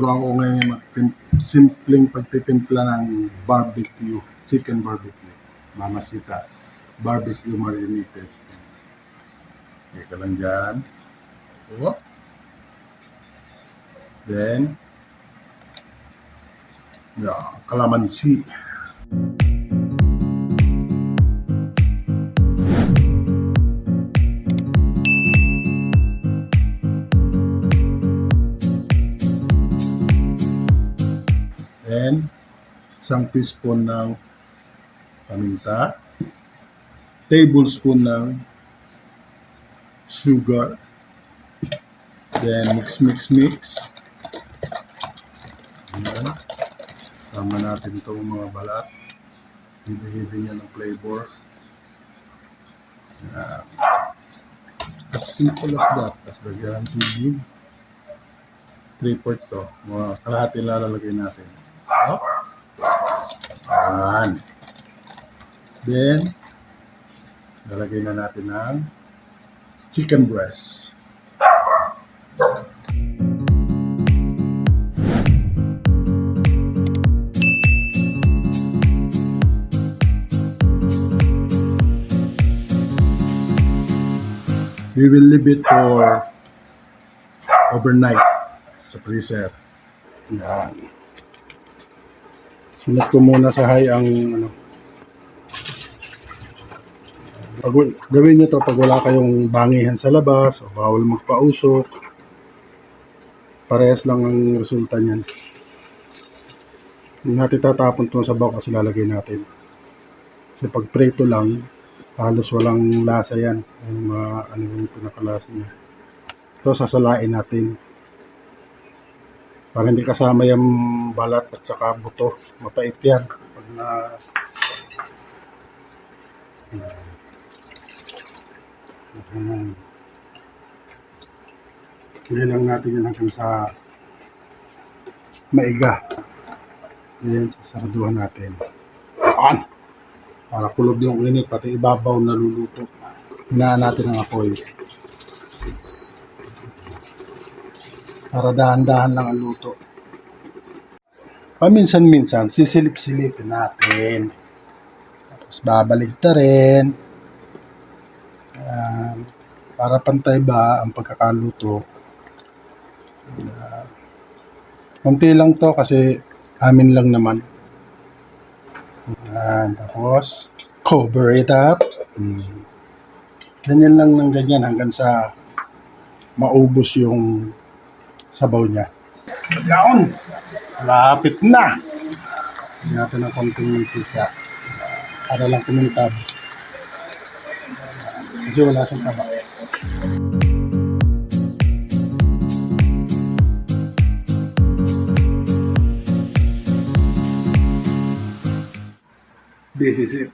Tuturuan ko ngayon simpleng pagtitimpla ng barbecue, chicken barbecue. Mamasitas, barbecue marinated. Ika lang dyan. Oh. Then, kalamansi. Then, isang teaspoon ng paminta, tablespoon ng sugar, then mix. Ayan. Sama natin itong mga balat. Hibig-hibig niya ng flavor. Ayan. As simple as that. Tapos lagyan ng tubig. 3/4 to. Mga kalahati lalagay natin. Ayan. Then, lalagay na natin ng chicken breast. We will leave it for overnight sa freezer. Yan. Sinat ko muna sa high ang gawin nyo to pag wala kayong bangihan sa labas o bawal magpausok. Parehas lang ang resulta niyan. Hindi natin tatapon ito sa baw kasi lalagay natin. Kasi pag preto lang, halos walang lasa yan. Yung yung pinakalasa niya. Ito sasalain natin. Para hindi kasama yung balat at saka buto. Mapait yan. Pag na... Hindi lang natin yan hanggang sa maiga. Ayan, sasaraduhan natin. Ayan! Para kulog yung init, pati ibabaw na luluto. Hinaan natin ang apoy. Para dahan-dahan lang ang luto. Paminsan-minsan, sisilip-silipin natin. Tapos babalik na rin. Ayan. Para pantay ba ang pagkakaluto. Ayan. Kunti lang to kasi amin lang naman. Ayan, tapos cover it up. Ganyan lang ng ganyan hanggang sa maubos yung sabaw niya. Down! Lapit na! Hindi natin ng konting mantika para lang kumintab. Kasi wala siyang taba. This is it.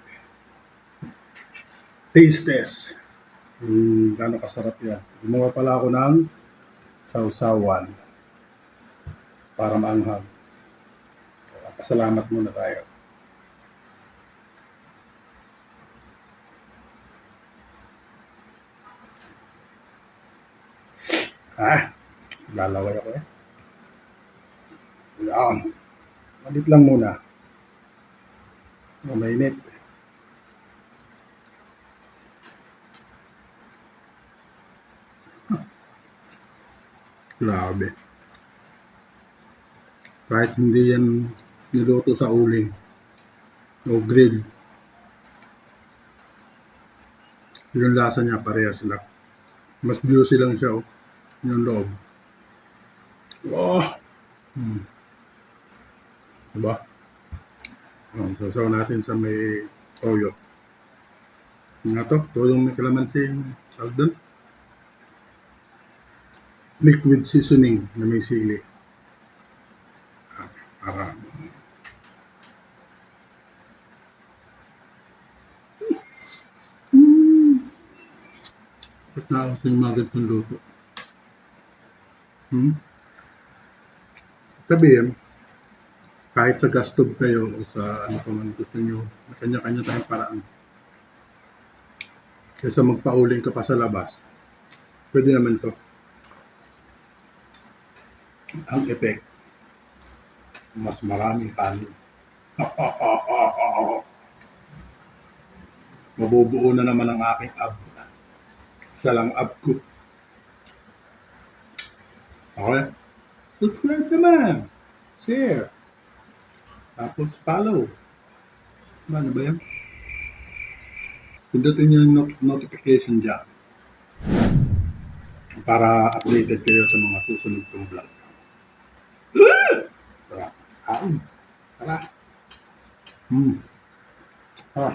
Taste test. Gano'ng kasarap yan. Gumawa pala ako ng sausawan para maanghang. Pasalamat muna tayo. Lalaway ako eh. Yan. Malit lang muna. Mainit. Grabe. Kahit hindi yan niluto sa uling o grill, yung lasa niya parehas lang. Mas juicy lang siya, oh. Yung loob. Oh! Diba? Sasaw natin sa may toyo. Nga to, toyong may kalamansi. Tawag doon? Liquid seasoning na may sili. Para ba't na ako yung mga ganitong luto? Sabihin, kahit sa gas stove kayo o sa ano pa man gusto nyo, kanya-kanya tayong paraan. Kaysa magpauling ka pa sa labas, pwede naman to. Ang effect, Mas maraming kanin. Mabubuo na naman ang aking ab. Isa lang ab ko. Okay? Subscribe naman. Share. Tapos follow. Ano ba yan? Pindutin nyo yung notification dyan para updated kayo sa mga susunod kong vlog. Tara. Tara. Hmm. Ah.